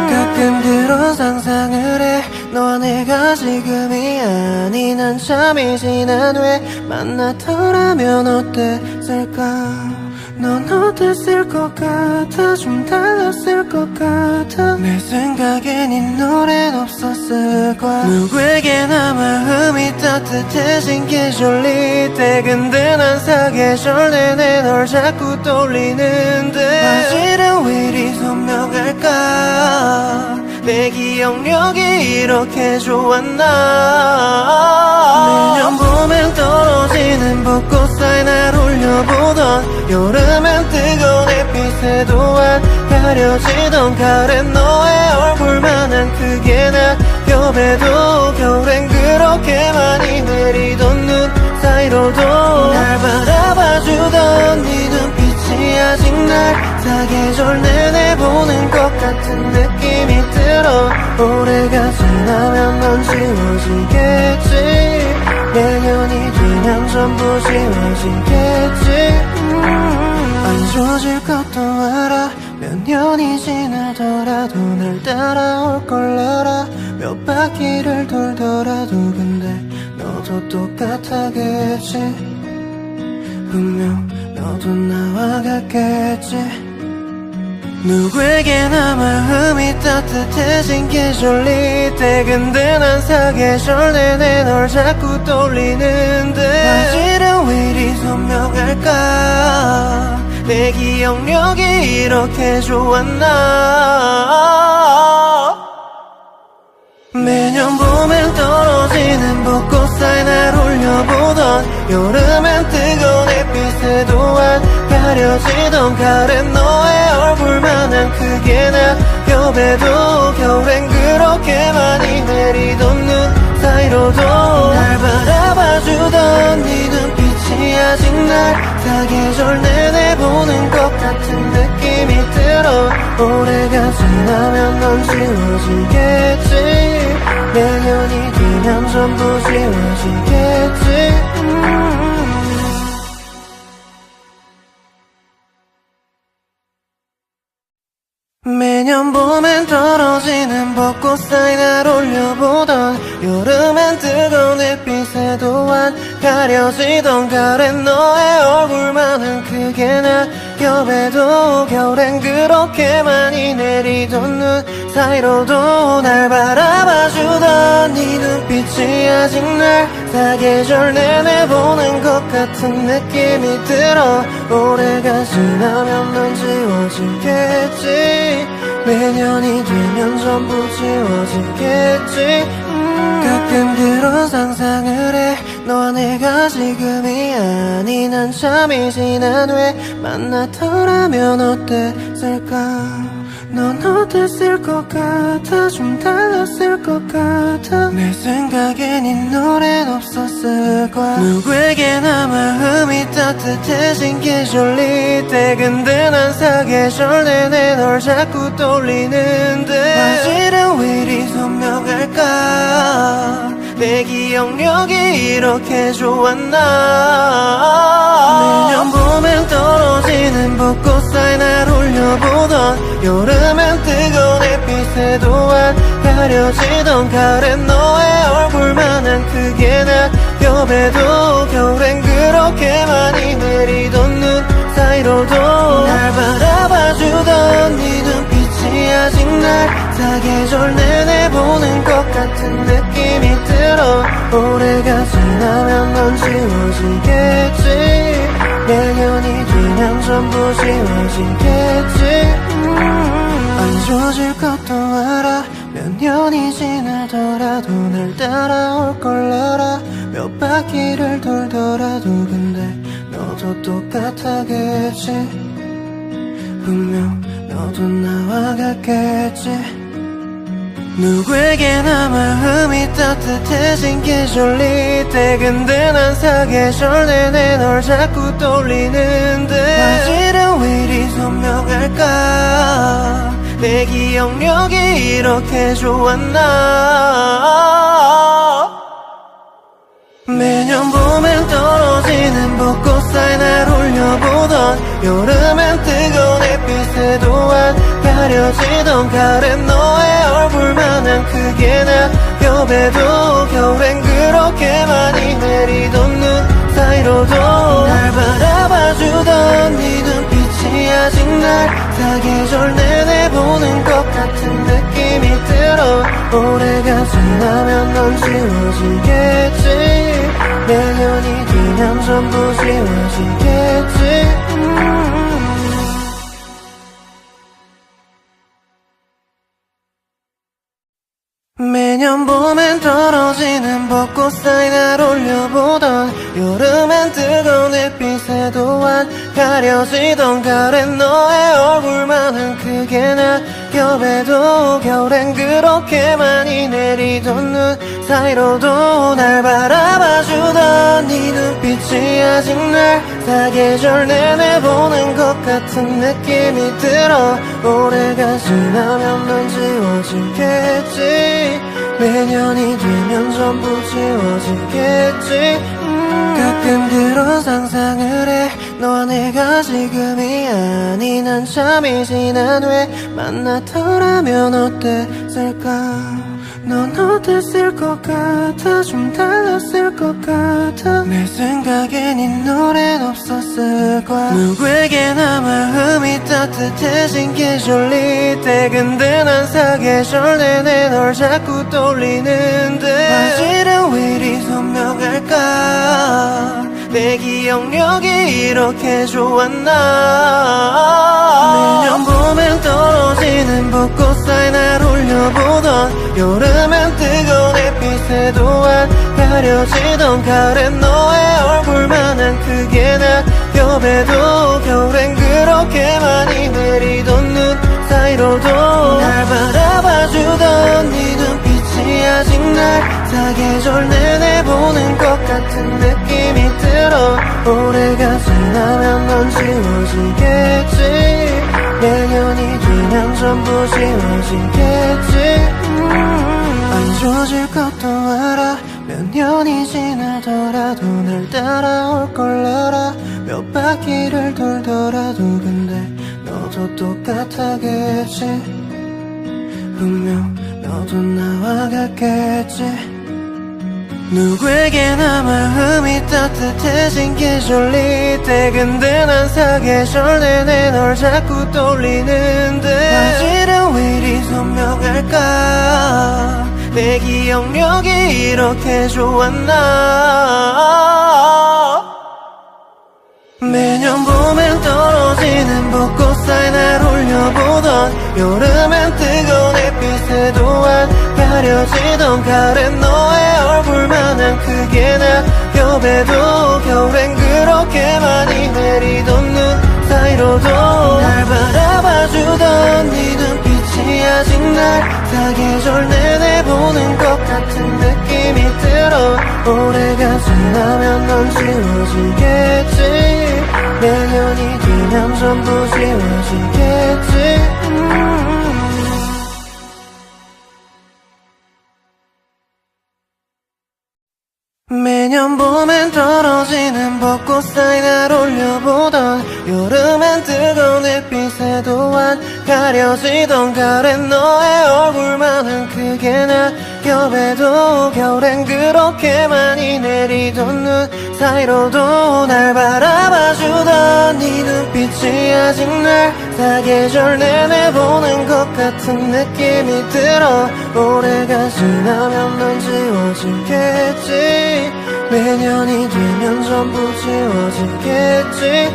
가끔 그런 상상을 해. 너와 내가 지금이 아닌 한참이 지난 후에 만났더라면 어땠을까. 넌 어땠을 것 같아. 좀 달랐을 것 같아. 내 생각엔 이 노래는 없었을 거야. 누구에게나 마음이 따뜻해진 계절일 때 근데 난 사계절 내내 널 자꾸 떠올리는데 사실은 왜 이리 선명할까. 내 기억력이 이렇게 좋았나. 매년 봄엔 떨어지는 벚꽃 사이 날 올려보던 여름엔 뜨거운 햇빛에 또한 가려지던 가을엔 너의 얼굴만한 크게 낙엽에도 겨울엔 그렇게 많이 내리던 눈 사이로도 날 바라봐주던 네 눈빛이 아직 날 사계절 내내 보는 것 같은 느낌이 들어. 올해가 지나면 넌 지워지겠지. 내년이 되면 전부 지워지겠지. 안 좋아질 것도 알아. 몇 년이 지나더라도 날 따라올 걸 알아. 몇 바퀴를 돌더라도 근데 너도 똑같아겠지. 분명 너도 나와 같겠지. 누구에게나 마음이 따뜻해진 계절이 때 근데 난 사계절 내내 널 자꾸 떠올리는데 화질은 왜 이리 선명할까. 내 기억력이 이렇게 좋았나. 매년 봄엔 떨어지는 벚꽃 사이 날 올려보던 여름엔 뜨거운 햇빛에 또한 가려지던 가을엔 너의 얼굴만한 크게 낙엽에도 겨울엔 그렇게 많이 내리던 눈 사이로도 날 바라봐주던 네 눈빛이 아직 날 사계절 내내 보는 것 같은 느낌이 들어. 올해가 지나면 넌 지워지겠지. 내년이 되면 전부 지워지겠지. 매년 봄엔 떨어지는 벚꽃 사이 날 올려보던 여름엔 뜨거운 햇빛에 또한 가려지던 가을엔 너의 얼굴만한 크게 낙엽에도 겨울엔 그렇게 많이 내리던 눈 사이로도 날 바라봐주던 네 눈빛이 아직 날 사계절 내내 보는 것 같은 느낌이 들어. 올해가 지나면 넌 지워지겠지. 내년이 되면 전부 지워지겠지. 가끔 그런 상상을 해. 너와 내가 지금이 아닌 한참이 지난 후에 만났더라면 어땠을까. 넌 어땠을 것 같아. 좀 달랐을 것 같아. 내 생각엔 이 노래는 없었을 거야. 누구에게나 마음이 따뜻해진 계절이 때 근데 난 사계절 내내 널 자꾸 떠올리는데 화질은 왜 이리 선명할까. 내 기억력이 이렇게 좋았나. 매년 봄엔 떨어지는 벚꽃 사이 날 올려보던 여름엔 뜨거운 햇빛에 또한 가려지던 가을엔 너의 얼굴만한 크게 낙엽에도 겨울엔 그렇게 많이 내리던 눈 사이로도 날 바라봐주던 네 눈빛이 아직 날 사계절 내내 보는 것 같은 느낌이 들어. 올해가 지나면 넌 지워지겠지. 내년이 되면 전부 지워지겠지. 안 좋아질 것도 알아. 몇 년이 지나더라도 날 따라올 걸 알아. 몇 바퀴를 돌더라도 근데 너도 똑같아겠지. 분명 너도 나와 같겠지. 누구에게나 마음이 따뜻해진 계절이 때 근데 난 사계절 내내 널 자꾸 떠올리는데 화질은 왜 이리 선명할까. 내 기억력이 이렇게 좋았나. 매년 봄엔 떨어지는 벚꽃 사이 날 올려보던 여름엔 뜨거운 햇빛에 또한 가려지던 가을엔 너의 얼굴만한 크게 낙엽에도 겨울엔 그렇게 많이 내리던 눈 사이로도 날 바라봐주던 네 눈빛이 아직 날 사계절 내내 보는 것 같은 느낌이 들어. 올해가 지나면 넌 지워지겠지. 내년이 되면 전부 지워지겠지. 벚꽃 사이 날 올려보던 여름엔 뜨거운 햇빛에도 안 가려지던 가을엔 너의 얼굴만한 크게 낙엽에도 겨울엔 그렇게 많이 내리던 눈 사이로도 날 바라봐주던 네 눈빛이 아직 날 사계절 내내 보는 것 같은 느낌이 들어 올해가 지나면 넌 지워지겠지 매년이 되면 전부 지워지겠지 가끔 그런 상상을 해 너와 내가 지금이 아닌 한참이 지난 후에 만났더라면 어땠을까 넌 어땠을 것 같아 좀 달랐을 것 같아 내 생각엔 이 노래는 없었을 거야 누구에게나 마음이 따뜻해진 계절일 때 근데 난 사계절 내내 널 자꾸 떠올리는데 사실은 왜 이리 선명할까 내 기억력이 이렇게 좋았나 매년 봄엔 떨어지는 벚꽃 사이 날 올려보던 여름엔 뜨거운 햇빛에도 안 가려지던 가을엔 너의 얼굴만한 크게 낙엽에도 겨울엔 그렇게 많이 내리던 눈 사이로도 날 바라봐주던 네 눈빛이 아직 날 사계절 내내 보는 것 같은 느낌이 들어 올해가 지나면 넌 지워지겠지 내년이 되면 전부 지워지겠지 안 좋아질 것도 알아 몇 년이 지나더라도 날 따라올 걸 알아 몇 바퀴를 돌더라도 근데 너도 똑같아겠지 분명 너도 나와 같겠지 누구에게나 마음이 따뜻해진 계절일 때 근데 난 사계절 내내 널 자꾸 떠올리는데 사실은 왜 이리 선명할까 내 기억력이 이렇게 좋았나 매년 봄엔 떨어지는 벚꽃 사이 날 올려보던 여름엔 뜨거운 햇빛에도 안 가려지던 가을엔 너의 얼굴만한 크게 낙엽에도 겨울엔 그렇게 많이 내리던 눈 사이로도 날 바라봐주던 네 눈빛이 아직 날 사계절 내내 보는 것 같은 느낌이 들어 올해가 지나면 넌 지워지겠지 내년이 되면 전부 지워지겠지 매년 봄엔 떨어지는 벚꽃 사이 날 올려보던 여름엔 뜨거운 햇빛에도 안 가려지던 가을엔 너의 얼굴만한 크게 낙엽에도 겨울엔 그렇게 많이 내리던 눈 사이로도 날 바라봐주던 네 눈빛이 아직 날 사계절 내내 보는 것 같은 느낌이 들어 올해가 지나면 넌 지워지겠지 매년이 되면 전부 지워지겠지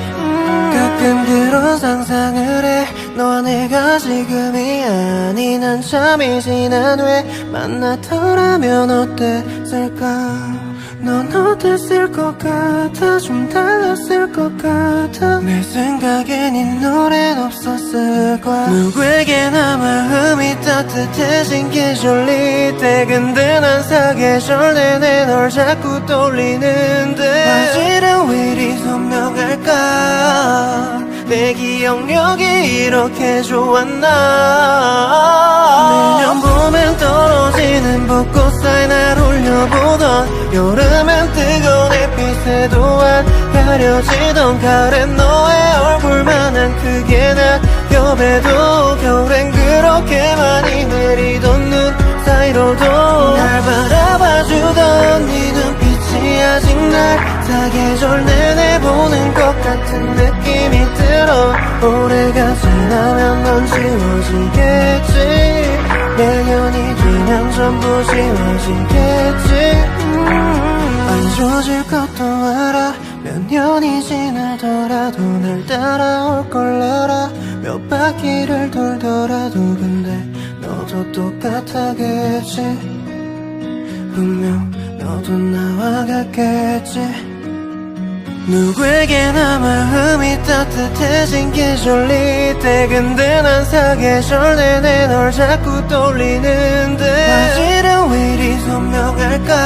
가끔 그런 상상을 해 너와 내가 지금이 아닌 한참이 지난 후에 만났더라면 어땠을까 넌 어땠을 것 같아 좀 달랐을 것 같아 내 생각엔 이 노래는 없었을 거야 누구에게나 마음이 따뜻해진 계절일 때 근데 난 사계절 내내 널 자꾸 떠올리는데 사실은 왜 이리 선명할까 내 기억력이 이렇게 좋았나 매년 봄엔 떨어지는 벚꽃 사이 날 올려보던 여름엔 뜨거운 햇빛에도 안 가려지던 가을엔 너의 얼굴만한 크게 낙엽에도 겨울엔 그렇게 많이 내리던 눈 사이로도 날 바라봐주던 네 눈빛이 아직 날 사계절 내내 보는 것 같은 느낌이 들어 올해가 지나면 넌 지워지겠지 내년이 되면 전부 지워지겠지 안 좋아질 것도 알아 몇 년이 지나더라도 날 따라올 걸 알아 몇 바퀴를 돌더라도 근데 너도 똑같아겠지 분명 너도 나와 같겠지. 누구에게나 마음이 따뜻해진 계절일 때 근데 난 사계절 내내 널 자꾸 떠올리는데 화질은 왜 이리 선명할까.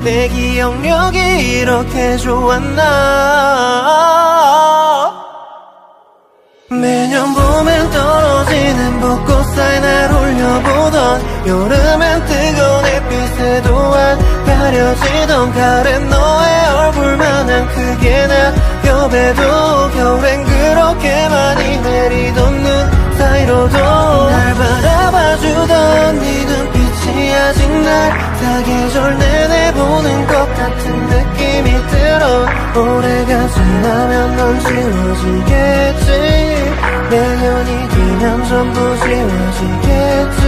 내 기억력이 이렇게 좋았나. 매년 봄엔 떨어지는 벚꽃 사이 날 올려보던 여름엔 뜨거운 햇빛에 또한 가려지던 가을엔 너의 얼굴만한 크게 난 겹에도 겨울엔 그렇게 많이 내리던 눈 사이로도 날 바라봐주던 네 눈빛이 아직 날 사계절 내내 보는 것 같은 느낌이 들어. 올해가 지나면 넌 지워지겠지. 내년이 되면 전부 지워지겠지.